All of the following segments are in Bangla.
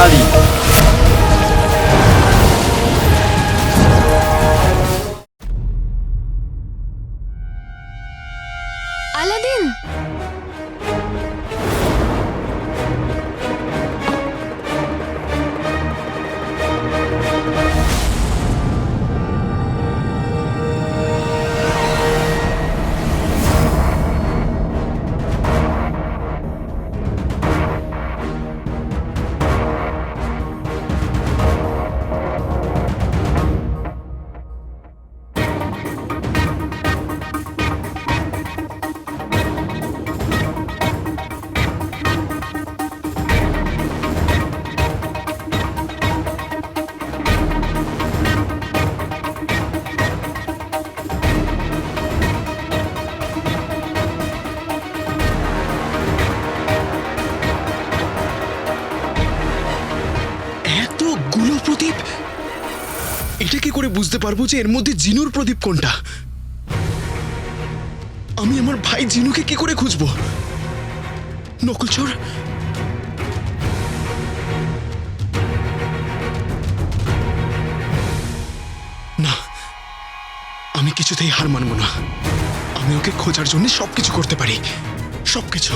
নারী। আলাদিন, এতগুলো প্রদীপ, এটা কি করে বুঝতে পারবো যে এর মধ্যে জিনুর প্রদীপ কোনটা? আমি আমার ভাই জিনুকে কি করে খুঁজবো? নকলচোর, না, আমি কিছুতেই হার মানবো না। আমি ওকে খোঁজার জন্য সবকিছু করতে পারি, সবকিছু।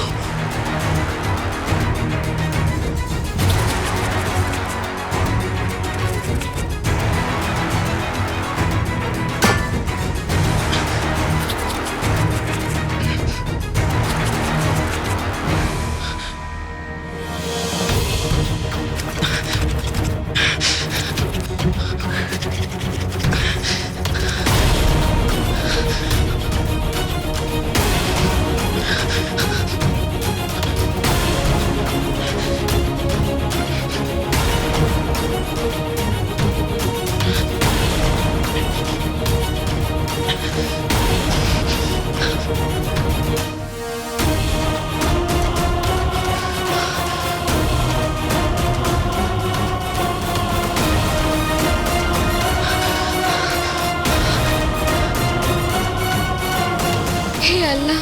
হে আল্লাহ,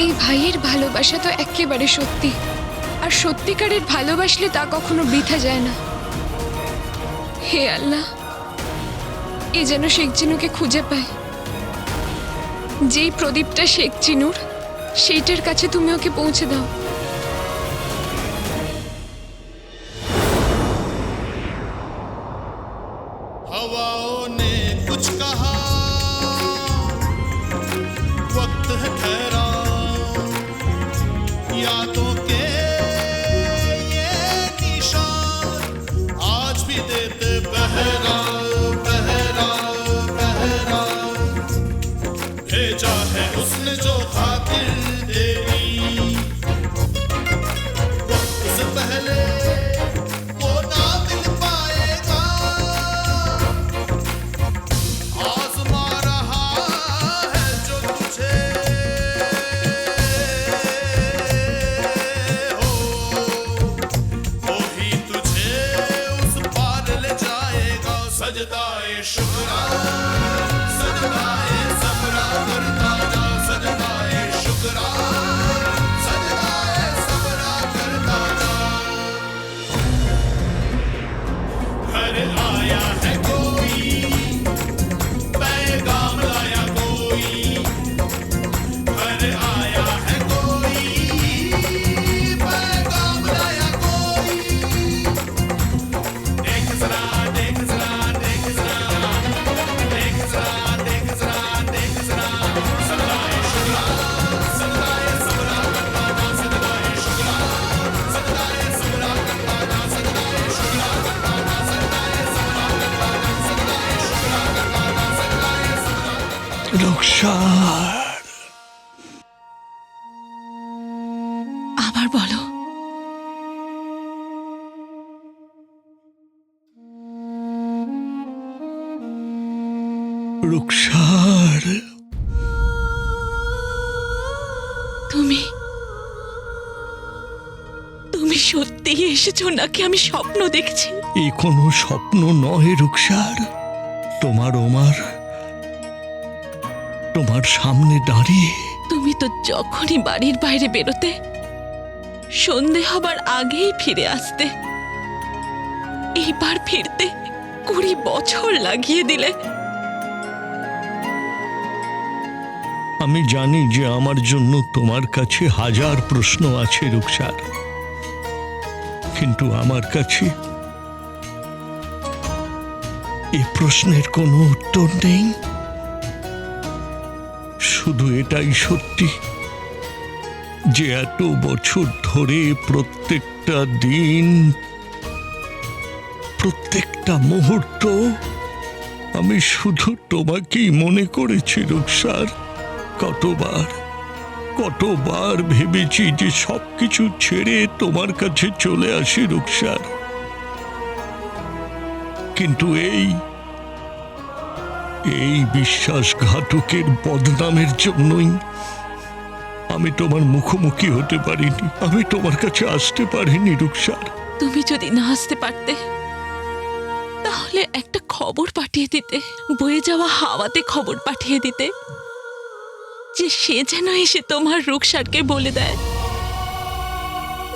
এই ভাইয়ের ভালোবাসা তো একেবারে সত্যি, আর সত্যিকারের ভালোবাসলে তা কখনো বৃথা যায় না। হে আল্লাহ, এ যেন শেখ জিনুকে খুঁজে পায়। যেই প্রদীপটা শেখ জিনুর, সেইটার কাছে তুমি ওকে পৌঁছে দাও। हवाओं ने कुछ कहा, वक्त है ठहरा, यादों के ये निशान आज भी देते बहरा बहरा बहरा। भेजा है उसने जो खातिर तेरी, वक्त से पहले वो ना मिल पाएगा। आज़मा रहा है जो तुझे हो, वो ही तुझे उस पार ले जाएगा। सजदाए शुक्रा, सजदाए सबरा करता जा, सजदाए शुक्रा, सजदाए सबरा करता जा। घर आया है कोई, पैगाम लाया कोई, घर आया है कोई, पैगाम लाया कोई। देख जरा देख जरा देख जरा देख जरा देख जरा देख जरा, सजदाए शुक्रा, सजदाए सबरा करता जा, सजदाए शुक्रा, सजदाए सबरा करता जा, सजदाए शुक्रा करता जा, सजदाए सबरा करता जा, सजदाए शुक्रा करता जा, सजदाए सबरा। রুকসার, আবার বলো। রুকসার, তুমি তুমি সত্যিই এসেছো নাকি আমি স্বপ্ন দেখছি? এ কোনো স্বপ্ন নয় রুকসার। তোমার ওমার তোমার সামনে দাঁড়িয়ে। তুমি তো যখনই বাড়ির বাইরে বেরোতে সন্ধে হবার আগেই ফিরে আসতে। এইবার ফিরতে 20 বছর লাগিয়ে দিলে। আমি জানি যে আমার জন্য তোমার কাছে হাজার প্রশ্ন আছে রুকসার, কিন্তু আমার কাছে এ প্রশ্নের কোনো উত্তর নেই। শুধু এটাই সত্যি যে এত বছর ধরে প্রত্যেকটা দিন, প্রত্যেকটা মুহূর্ত আমি শুধু তোমাকেই মনে করেছি রুকসার। কতবার ভেবেছি যে সবকিছু ছেড়ে তোমার কাছে চলে আসি রুকসার, কিন্তু এই বিশ্বাসঘাতকের বদনামের জন্যই আমি তোমার মুখোমুখি হতে পারিনি, আমি তোমার কাছে আসতে পারিনি রুকসার। তুমি যদি না আসতে পারতে তাহলে একটা খবর পাঠিয়ে দিতে, বয়ে যাওয়া হাওয়াতে খবর পাঠিয়ে দিতে, যে সে যেন এসে তোমার রুকসারকে বলে দেয়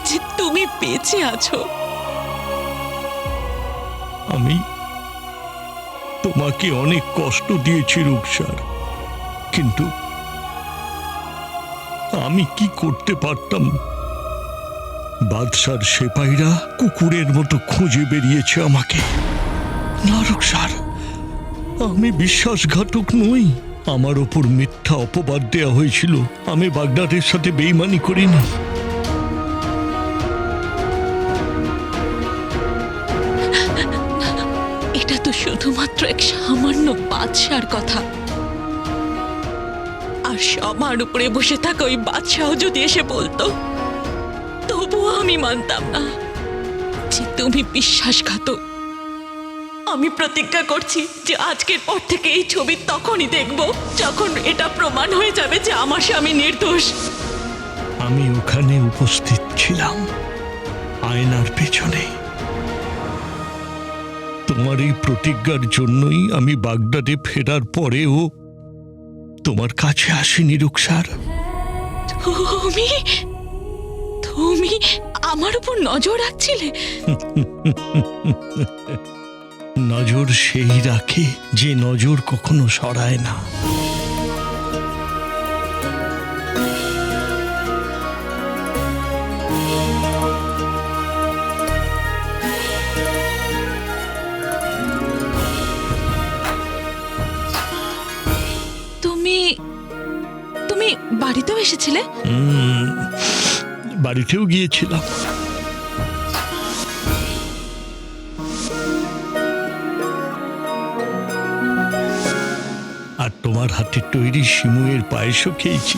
যে তুমি বেঁচে আছো। আমি তোমাকে অনেক কষ্ট দিয়েছি রুকসার, কিন্তু আমি কি করতে পারতাম? বাদশার সেপাইরা কুকুরের মতো খুঁজে বেরিয়েছে আমাকে। না রুকসার, আমি বিশ্বাসঘাতক নই। আমার ওপর মিথ্যা অপবাদ দেওয়া হয়েছিল, আমি বাগদাদের সাথে বেইমানি করিনি। এটা তো শুধুমাত্র এক সামান্য বাদশার কথা, আর সবার উপরে বসে থাকা ওই বাদশাও যদি এসে বলতো তবুও আমি মানতাম না যে তুমি বিশ্বাসঘাতক। আমি প্রতিজ্ঞা করছি যে আজকের পর থেকে এই ছবি তখনই দেখব যখন এটা প্রমাণ হয়ে যাবে যে আমার স্বামী নির্দোষ। আমি ওখানে উপস্থিত ছিলাম, আয়নার পেছনে। তোমার এই প্রতিজ্ঞার জন্যই আমি বাগদাদে ফেরার পরেও তোমার কাছে আসিনি রুকসার। তুমি আমার উপর নজর রাখছিলে? নজর সেই রাখে যে নজর কখনো সরায় না। তুমি বাড়িতেও এসেছিলে? বাড়িতেও গিয়েছিলাম। আর তোমার হাতে তৈরি শিমুয়ের পায়েসও খেয়েছি।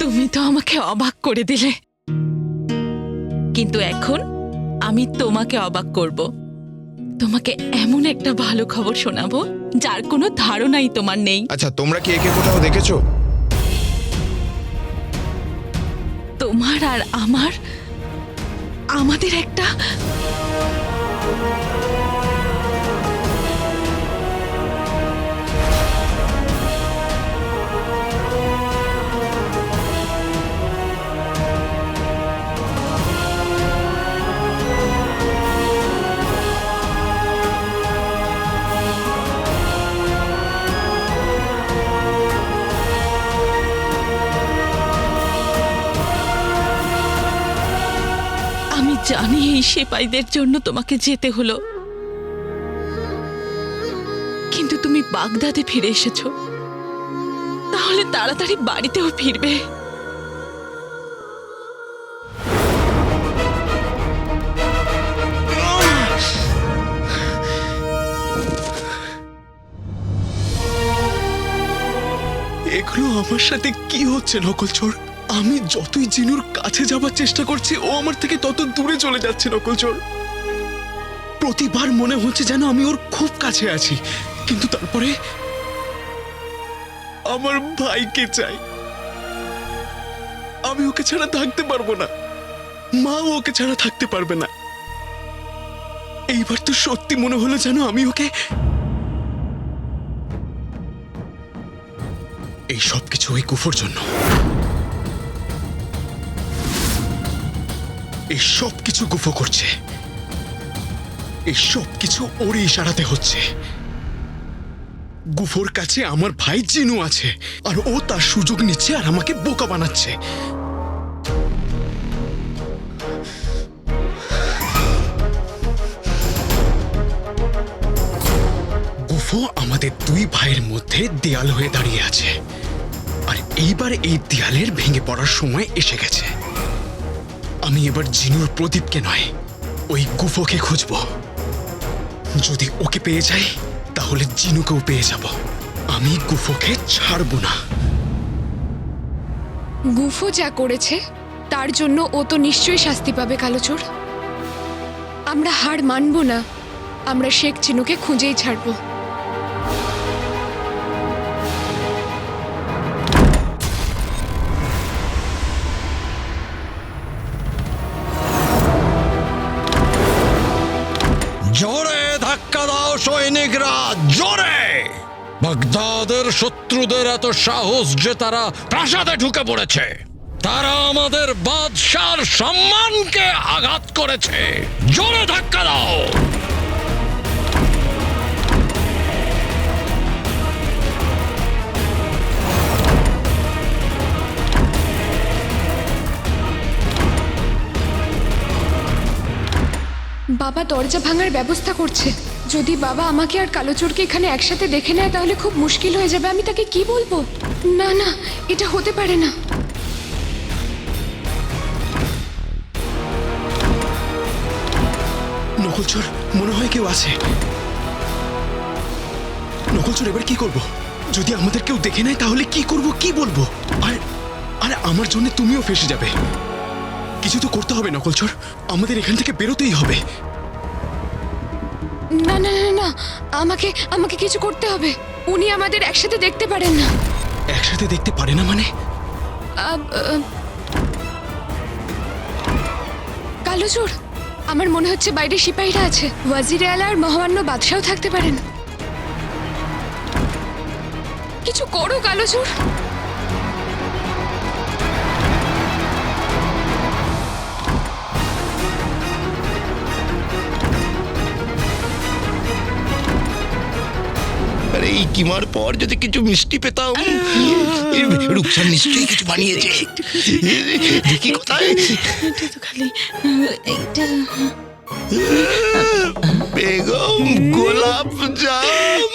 তুমি তো আমাকে অবাক করে দিলে, কিন্তু এখন আমি তোমাকে অবাক করব। তোমাকে এমন একটা ভালো খবর শোনাবো যার কোনো ধারণাই তোমার নেই। আচ্ছা, তোমরা কি একে কোথাও দেখেছো? তোমার আর আমাদের একটা জানি এই সেপাইদের জন্য তোমাকে যেতে হলো, কিন্তু তুমি বাগদাদে ফিরে এসেছো, তাহলে তাড়াতাড়ি বাড়িতেও ফিরবে। এগুলো আমার সাথে কি হচ্ছে নকলচোর? আমি যতই জিনুর কাছে যাবার চেষ্টা করছি ও আমার থেকে তত দূরে চলে যাচ্ছে নকলচোর। প্রতিবার মনে হচ্ছে যেন আমি ওর খুব কাছে আছি, কিন্তু তারপরে আমার ভাইকে চাই। আমি ওকে ছাড়া থাকতে পারবো না, মা ওকে ছাড়া থাকতে পারবে না। এইবার তো সত্যি মনে হলো যেন আমি ওকে এই সব কিছু ওই গুফোর জন্য। এই সব কিছু গুফো করছে, এই সব কিছু ওরই ইশারাতে হচ্ছে। গুফোর কাছে আমার ভাই জিনু আছে, আর ও তার সুযোগ নিচ্ছে আর আমাকে বোকা বানাচ্ছে। গুফো আমাদের দুই ভাইয়ের মধ্যে দেয়াল হয়ে দাঁড়িয়ে আছে, আর এইবার এই দেয়ালের ভেঙে পড়ার সময় এসে গেছে। আমি এবার জিনুর প্রদীপকে নয়, ওই গুফোকে খুঁজব। যদি ওকে পেয়ে যাই তাহলে জিনুকেও পেয়ে যাব। আমি গুফোকে ছাড়ব না। গুফো যা করেছে তার জন্য ও তো নিশ্চয়ই শাস্তি পাবে কালোচোর। আমরা হার মানব না, আমরা শেখ চিনুকে খুঁজেই ছাড়বো। জোরে ধাক্কা দাও সৈনিকরা, জোরে! বাগদাদের শত্রুদের এত সাহস যে তারা প্রাসাদে ঢুকে পড়েছে। তারা আমাদের বাদশার সম্মানকে আঘাত করেছে। জোরে ধাক্কা দাও। বাবা দরজা ভাঙার ব্যবস্থা করছে। যদি বাবা আমাকে আর কালোচোরকে এখানে একসাথে দেখে নেয় তাহলে খুব মুশকিল হয়ে যাবে। আমি তাকে কি বলবো? না না, এটা হতে পারে না। নকলচোর, মনে হয় কেউ আছে। নকলচোর, এবার কি করব? যদি আমাদের কেউ দেখে নেয় তাহলে কি করব, কি বলবো? আর আর আমার জন্য তুমিও ফেসে যাবে। কিছু তো করতে হবে নকলচোর, আমাদের এখান থেকে বেরোতেই হবে। না না না না, আমাকে আমাকে কিছু করতে হবে। উনি আমাদের একসাথে দেখতে পারেন না। একসাথে দেখতে পারে না মানে? কালোচোর, আমার মনে হচ্ছে বাইরে সিপাহীরা আছে। ওয়াজিরে আলা আর মহামান্য বাদশাও থাকতে পারেন। কিছু করো কালোচোর। আরে এই কিমার পর যদি কিছু মিষ্টি পেতাম। রূপসার নিশ্চয়ই কিছু বানিয়েছে। দেখি কোথায়। বেগম, গোলাপ জাম।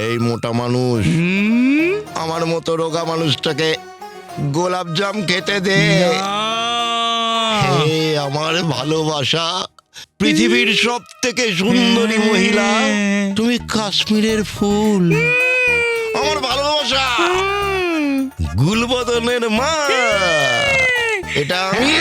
এই মোটা মানুষ, আমার মতো রোগা মানুষটাকে গোলাপ জাম খেতে দে। হে আমার ভালোবাসা, পৃথিবীর সব থেকে সুন্দরী মহিলা, তুমি কাশ্মীরের ফুল, আমার ভালোবাসা, গুলবদনের মা। এটা আমি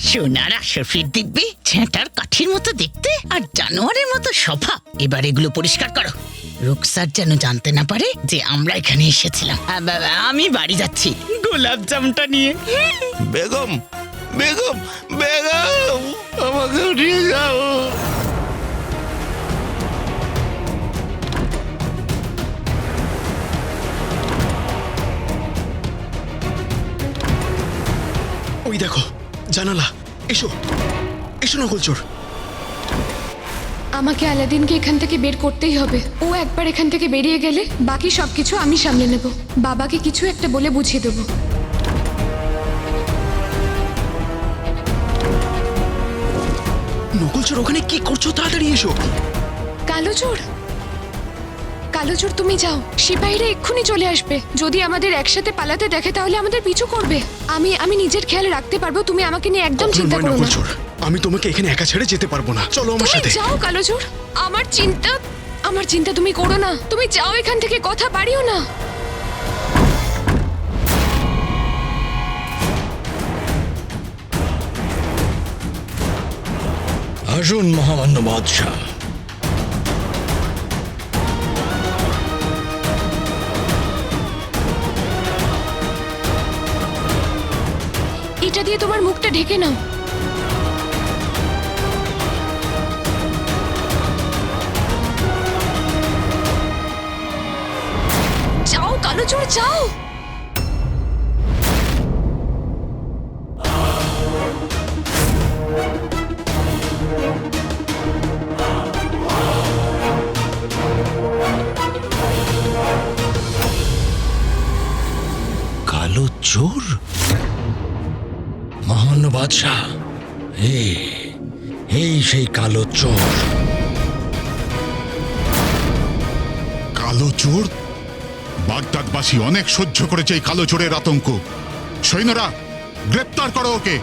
সোনার আশরফির দিব্যি, ছেঁটার কাঠির মতো দেখতে আর জানোয়ারের মতো স্বভাব। এবার এগুলো পরিষ্কার করো। রুকসার যেন জানতে না পারে যে আমরা এখানে এসেছিলাম। আমি বাড়ি যাচ্ছি গোলাপ জামটা নিয়ে। বেগম, বেগম, বেগম, আমাকে উঠিয়ে যাও। ওই দেখো জানালা। এসো এসো নকলচোর। আমাকে আলাদিনকে এখান থেকে বের করতেই হবে। ও একবার এখান থেকে বেরিয়ে গেলে বাকি সবকিছু আমি সামলে নেব। বাবাকে কিছু একটা বলে বুঝিয়ে দেব। নকলচোর, ওখানে কি করছো? তাড়াতাড়ি এসো। কালোচোর কালোচোর তুমি যাও, সিপাহীরা এক্ষুনি চলে আসবে। যদি আমাদের একসাথে পালাতে দেখে তাহলে আমাদের পিছু করবে। আমি নিজের খেয়াল রাখতে পারবো, তুমি আমাকে নিয়ে একদম কখনো চিন্তা নয় করো নকল না। চোর, আমি তোমাকে এখানে একা ছেড়ে যেতে পারবো না। চলো আমার তুমি সাথে। যাও কালোচোর, আমার চিন্তা তুমি করো না। তুমি যাও এখান থেকে, কথা বাড়িও না। আসুন মহামান্য বাদশাহ। এটা দিয়ে তোমার মুখটা ঢেকে নাও। যাও কালোচোর, যাও। কালো চোর? মহামান্য বাদশাহ, এই সেই কালো চোর। কালো চোর? বাগদাদবাসী অনেক সহ্য করেছে এই কালো চোরের আতঙ্ক। সৈন্যরা গ্রেপ্তার করো ওকে।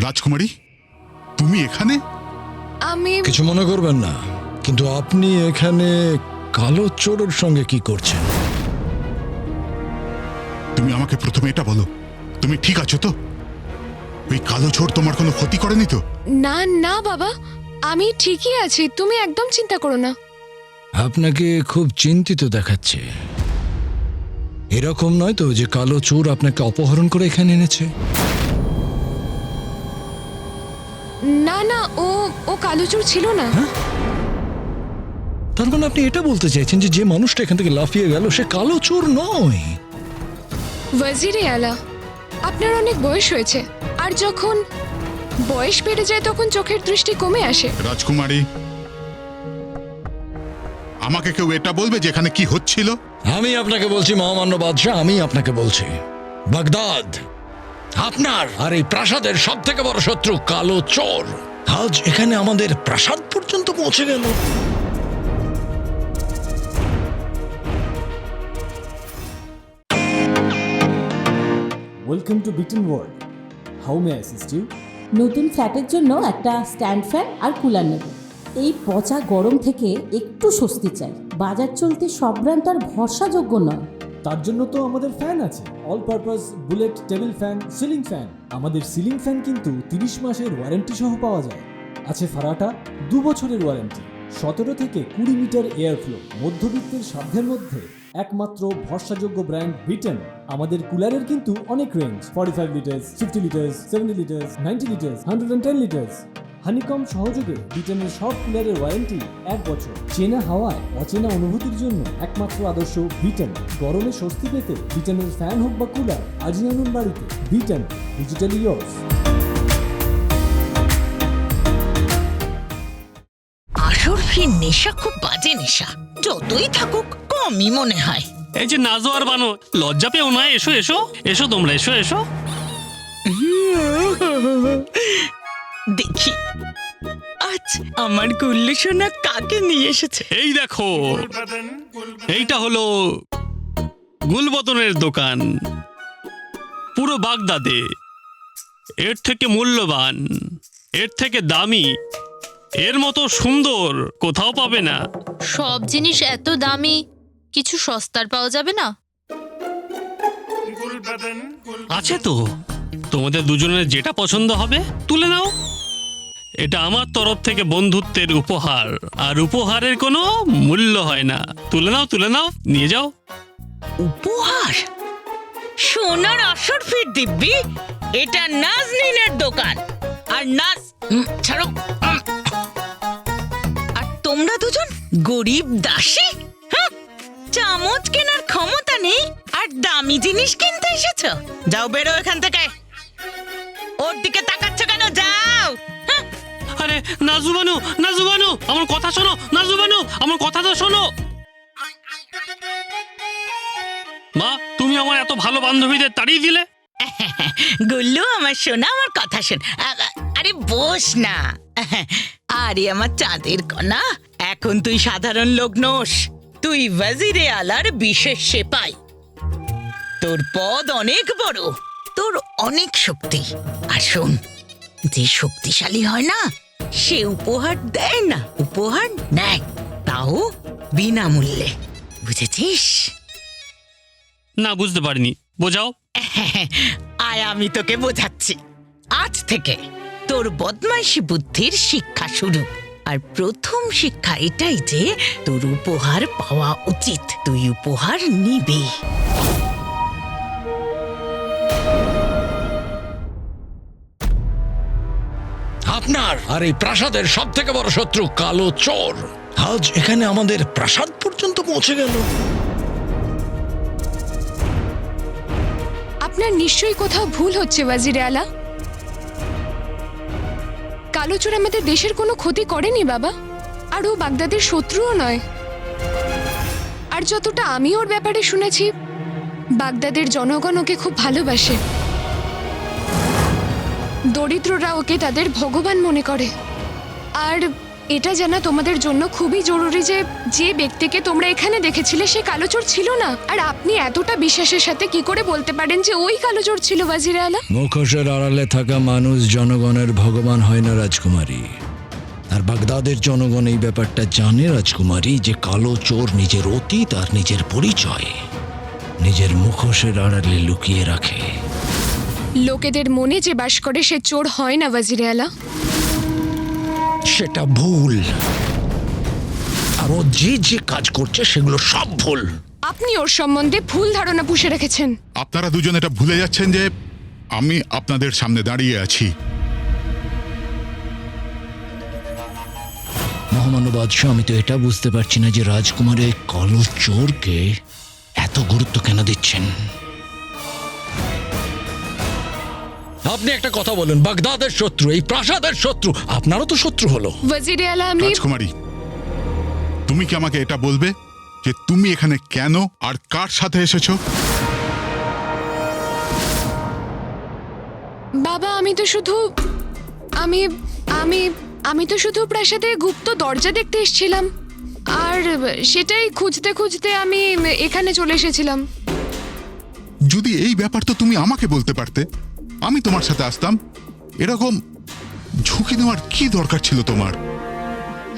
রাজকুমারী, তুমি এখানে? আমি কিছু মনে করবেন না, কিন্তু আপনি এখানে কালো চোরের সঙ্গে কি করছেন? তুমি আমাকে প্রথমে এটা বলো, তুমি ঠিক আছো তো? ওই কালো চোর তোমার কোনো ক্ষতি করেনি তো? না না বাবা, আমি ঠিকই আছি, তুমি একদম চিন্তা করো না। আপনাকে খুব চিন্তিত দেখাচ্ছে। এরকম নয় তো যে কালো চোর আপনাকে অপহরণ করে এখানে এনেছে? না না, ও কালোচোর ছিল না। তার মানে আপনি এটা বলতে চাইছেন যে মানুষটা এখান থেকে লাফিয়ে গেল সে কালো চোর নয়? ওয়াজিরে আলা, আপনার অনেক বয়স হয়েছে, আর যখন বয়স বেড়ে যায় তখন চোখের দৃষ্টি কমে আসে। রাজকুমারী, আমাকে কেউ এটা বলবে যে এখানে কি হচ্ছিল? আমি আপনাকে বলছি মহামান্য বাদশাহ, আমি আপনাকে বলছি, বাগদাদ আপনার আর এই প্রাসাদের সব থেকে বড় শত্রু কালো চোর আজ এখানে আমাদের প্রাসাদ পর্যন্ত পৌঁছে গেল। ওয়েলকাম টু বিটেন world. How may assist you? নতুন ফ্ল্যাটের জন্য একটা স্ট্যান্ড ফ্যান আর কুলার নেব। এই পচা গরম থেকে একটু স্বস্তি চাই। বাজার চলতে সব ব্র্যান্ড তো আর ভরসাযোগ্য নয়। তার জন্য তো আমাদের ফ্যান আছে, all purpose bullet table fan, ceiling fan. আমাদের সিলিং ফ্যান কিন্তু 30 মাসের ওয়ারেন্টি সহ পাওয়া যায়। আছে ফারাটা 2 বছরের ওয়ারেন্টি, 17 থেকে 20 মিটার এয়ার ফ্লো, মধ্যবিত্তের সাধ্যের মধ্যে একমাত্র ভরসাযোগ্য ব্র্যান্ড বিটেন। আমাদের কুলারের কিন্তু অনেক range, 45 litres, 50 litres, 70 litres, 90 litres, 110 litres. Honeycomb সহযোগে বিটেনের সব কুলারের ওয়ারেন্টি 1 বছর। চেনা হাওয়ায় অচেনা অনুভূতির জন্য একমাত্র আদর্শ বিটেন। গরমে স্বস্তি পেতে বিটেনের ফ্যান হোক বা কুলার আজই আনুন বাড়িতে। Beaten, digitally years. আসর ফির নেশা খুব বাজে নেশা, যতই থাকুক কমই মনে হয়। এই যে নাজো আর বানো, লজ্জা পেও না, এসো এসো এসো, তোমরা এসো এসো। দেখি আজ আমার গুল্লু সোনা কাকে নিয়ে এসেছে। এই দেখো, এইটা হলো গুলবদনের দোকান, পুরো বাগদাদে। এর থেকে মূল্যবান, এর থেকে দামি, এর মতো সুন্দর কোথাও পাবে না। সব জিনিস এত দামি, কিছু সস্তার পাওয়া যাবে না? আছে তো, তোমাদের দুজনের যেটা পছন্দ হবে তুলে নাও। এটা আমার তরফ থেকে বন্ধুত্বের উপহার, আর উপহারের কোনো মূল্য হয় না। তুলে নাও, তুলে নাও, নিয়ে যাও। উপহার? সোনার আসর ফির দিব্যি, এটা নাজনীনের দোকান। আর ছাড়ো। আর তোমরা দুজন গরিব দাসী, হ্যাঁ? চামচ কেনার ক্ষমতা নেই আর দামি জিনিস কিনতে এসেছো? যাও, বেরো এখান থেকে। ওর দিকে তাকাচ্ছ কেন? যাও। আরে আরে নাজু বানু, নাজু বানু, আমার কথা শোনো, নাজু বানু, আমার কথা তো শোনো। মা, তুমি আমার এত ভালো বান্ধবীদের তাড়িয়ে দিলে। গুল্লু আমার শোনা, আমার কথা শোন। আরে বস না। আরে আমার চাঁদের কণা, এখন তুই সাধারণ লোক নোস, তুই ওয়াজিরে আলার বিশেষ সেপাই। তোর পদ অনেক বড়, তোর অনেক শক্তি। আর শোন, যে শক্তিশালী হয় না সে উপহার দেয় না, উপহার নেয়, তাও বিনামূল্যে। বুঝেছিস? না, বুঝতে পারিনি, বোঝাও। আয় আমি তোকে বোঝাচ্ছি। আজ থেকে তোর বদমাইশি বুদ্ধির শিক্ষা শুরু। আর প্রথম শিক্ষা এটাই যে তোর উপহার পাওয়া উচিত, তুই উপহার নিবি। আপনার আর এই প্রাসাদের সব থেকে বড় শত্রু কালো চোর আজ এখানে আমাদের প্রাসাদ পর্যন্ত পৌঁছে গেল। আপনার নিশ্চয়ই কোথাও ভুল হচ্ছে ওয়াজিরে আলা। কালো চোর আমাদের দেশের কোনো ক্ষতি করেনি বাবা, আর ও বাগদাদের শত্রুও নয়। আর যতটা আমি ওর ব্যাপারে শুনেছি, বাগদাদের জনগণ ওকে খুব ভালোবাসে। দরিদ্ররা ওকে তাদের ভগবান মনে করে। আর এটা জানা তোমাদের জন্য খুবই জরুরি যে যে ব্যক্তিকে তোমরা এখানে দেখেছিলে সে কালো চোর ছিল না। আর আপনি এতটা বিশ্বাসের সাথে কি করে বলতে পারেন যে ওই কালো চোর ছিল ওয়াজিরে আলা? মুখোশের আড়ালে থাকা মানুষ জনগণের ভগবান হয় না রাজকুমারী। আর বাগদাদের জনগণ এই ব্যাপারটা জানে রাজকুমারী, যে কালো চোর নিজের অতীত আর নিজের পরিচয় নিজের মুখোশের আড়ালে লুকিয়ে রাখে। লোকেদের মনে যে বাস করে সে চোর হয় না ওয়াজিরে আলা। সেটা ভুল, আর ও যে যে কাজ করছে সেগুলো সব ভুল। আপনি ওর সম্বন্ধে ভুল ধারণা পুষে রেখেছেন। আপনারা দুজন এটা ভুলে যাচ্ছেন যে আমি আপনাদের সামনে দাঁড়িয়ে আছি। মহামান্য বাদশাহ, আমি তো এটা বুঝতে পারছি না যে রাজকুমারের কালো চোরকে এত গুরুত্ব কেন দিচ্ছেন। আপনি একটা কথা বলুন, বাগদাদের শত্রু, এই প্রাসাদের শত্রু, আপনারও তো শত্রু হলো। ওয়াজিরে আলা, আমি রাজকুমারী, তুমি কি আমাকে এটা বলবে যে তুমি এখানে কেন আর কার সাথে এসেছো? বাবা, আমি তো শুধু আমি আমি আমি তো শুধু প্রাসাদে গুপ্ত দরজা দেখতে এসেছিলাম, আর সেটাই খুঁজতে খুঁজতে আমি এখানে চলে এসেছিলাম। যদি এই ব্যাপারটা তুমি আমাকে বলতে পারতে, আমি তোমার সাথে আসতাম। এরকম ঝুঁকি নেওয়ার কি দরকার ছিল তোমার?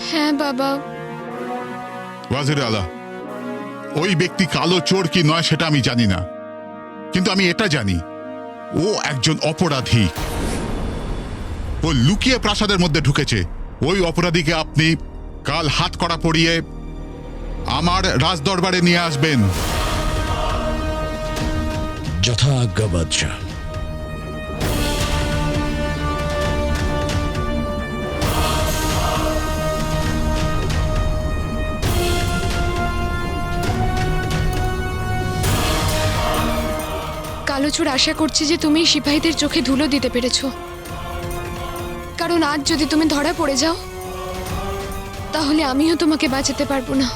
হ্যাঁ বাবা। ওয়াজির আলা, ওই ব্যক্তি কালো চোর কি নয় সেটা আমি জানি না, কিন্তু আমি এটা জানি ও একজন অপরাধী। ও লুকিয়ে প্রাসাদের মধ্যে ঢুকেছে। ওই অপরাধীকে আপনি কাল হাত কড়া পরিয়ে আমার রাজদরবারে নিয়ে আসবেন। যথা আজ্ঞা বাদশাহ। কালোচোর আশা করছি যে তুমি সিপাহীদের চোখে ধুলো দিতে পেরেছো, কারণ আজ যদি তুমি ধরা পড়ে যাও তাহলে আমিও তোমাকে বাঁচাতে পারবো না।